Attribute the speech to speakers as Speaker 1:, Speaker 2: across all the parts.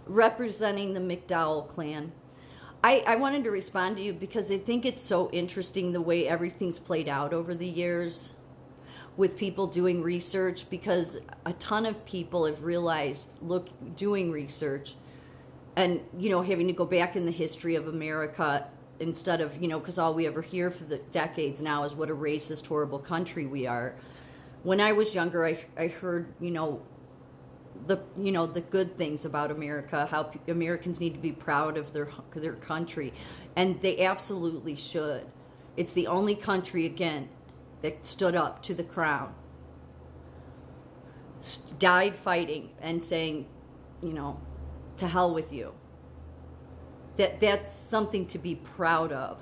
Speaker 1: representing the McDowell clan. I wanted to respond to you because I think it's so interesting the way everything's played out over the years with people doing research, because a ton of people have realized, look, doing research and, having to go back in the history of America instead of, because all we ever hear for the decades now is what a racist, horrible country we are. When I was younger, I heard, the good things about America, how Americans need to be proud of their country, and they absolutely should. It's the only country, again, that stood up to the crown, died fighting and saying, to hell with you. That's something to be proud of.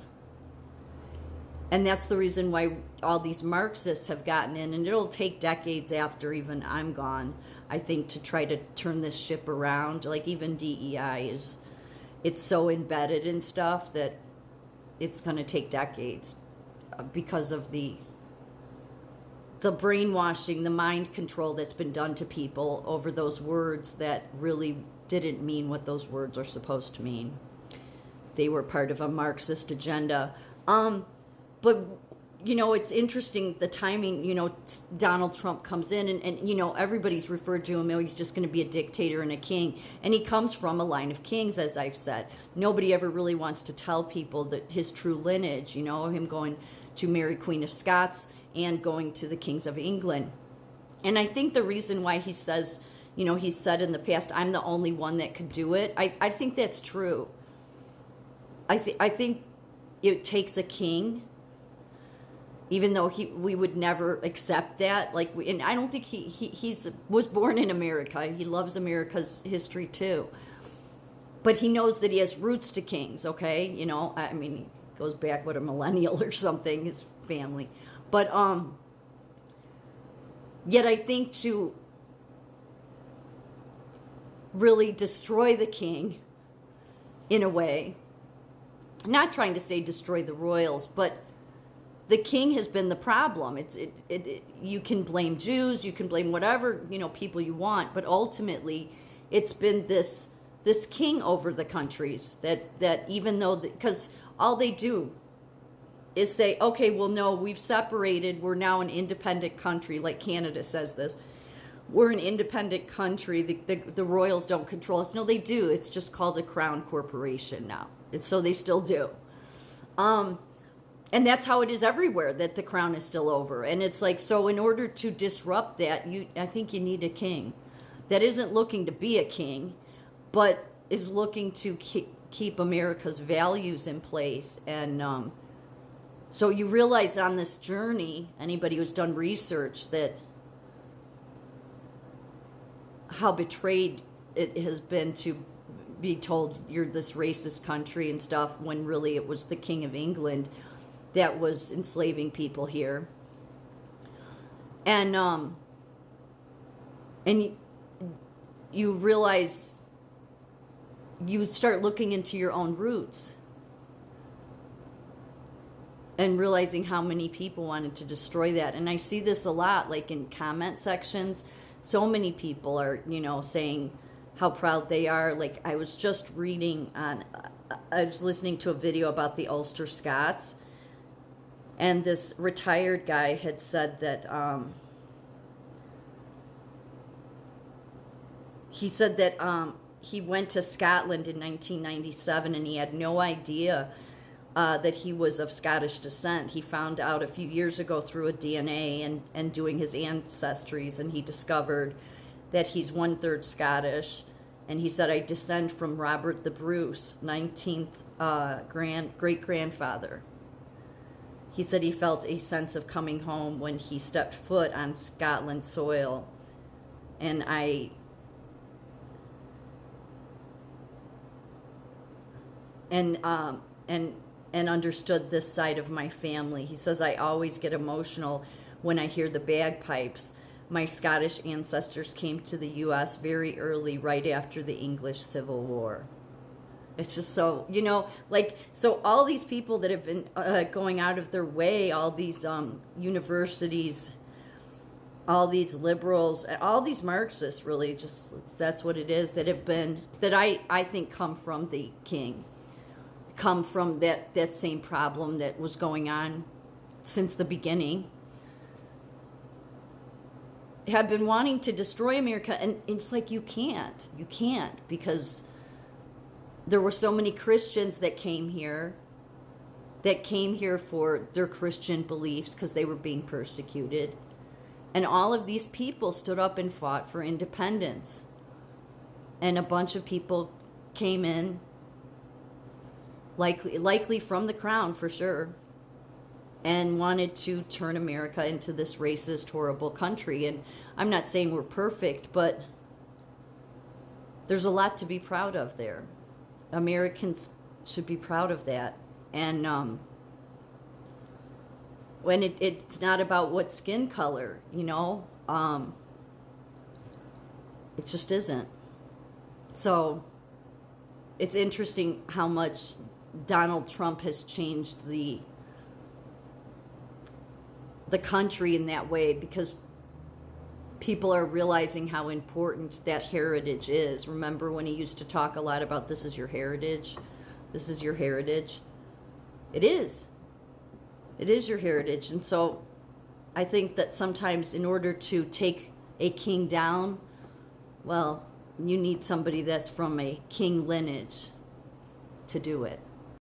Speaker 1: And that's the reason why all these Marxists have gotten in, and it'll take decades after even I'm gone, I think, to try to turn this ship around. Like even DEI it's so embedded in stuff that it's going to take decades because of the brainwashing, the mind control that's been done to people over those words that really didn't mean what those words are supposed to mean. They were part of a Marxist agenda. But, it's interesting, the timing, Donald Trump comes in and everybody's referred to him, he's just going to be a dictator and a king. And he comes from a line of kings, as I've said. Nobody ever really wants to tell people that his true lineage, him going to Mary Queen of Scots and going to the kings of England. And I think the reason why he says, he said in the past, I'm the only one that could do it, I think that's true. I think it takes a king, even though we would never accept that. And I don't think he was born in America. He loves America's history too. But he knows that he has roots to kings, okay? He goes back, a millennial or something, his family. But yet I think to really destroy the king in a way, not trying to say destroy the royals, but the king has been the problem. You can blame Jews, you can blame whatever, people you want, but ultimately it's been this king over the countries that even though, because all they do is say, okay, well, no, we've separated, we're now an independent country, like Canada says this. We're an independent country, the royals don't control us. No, they do. It's just called a crown corporation now. So they still do. And that's how it is everywhere, that the crown is still over. And it's like, so in order to disrupt that, I think you need a king that isn't looking to be a king, but is looking to keep America's values in place. And so you realize on this journey, anybody who's done research, that how betrayed it has been to be told you're this racist country and stuff, when really it was the King of England that was enslaving people here. And you realize, you start looking into your own roots and realizing how many people wanted to destroy that. And I see this a lot, like in comment sections. So many people are, saying how proud they are. Like I was just reading I was listening to a video about the Ulster Scots, and this retired guy had said that, he went to Scotland in 1997 and he had no idea that he was of Scottish descent. He found out a few years ago through a DNA and doing his ancestries, and he discovered that he's 1/3 Scottish. And he said, I descend from Robert the Bruce, 19th great-grandfather. He said he felt a sense of coming home when he stepped foot on Scotland soil. And understood this side of my family. He says, I always get emotional when I hear the bagpipes. My Scottish ancestors came to the U.S. very early, right after the English Civil War. It's just so, so all these people that have been going out of their way, all these universities, all these liberals, all these Marxists, really, just that's what it is, that have been, that I think come from the king, come from that same problem that was going on since the beginning, have been wanting to destroy America. And it's like, you can't, because there were so many Christians that came here for their Christian beliefs because they were being persecuted. And all of these people stood up and fought for independence. And a bunch of people came in, likely from the crown for sure, and wanted to turn America into this racist, horrible country. And I'm not saying we're perfect, but there's a lot to be proud of there. Americans should be proud of that. And when it's not about what skin color, it just isn't. So it's interesting how much Donald Trump has changed the country in that way, because people are realizing how important that heritage is. Remember when he used to talk a lot about, this is your heritage, this is your heritage? It is. It is your heritage. And so I think that sometimes in order to take a king down, well, you need somebody that's from a king lineage to do it.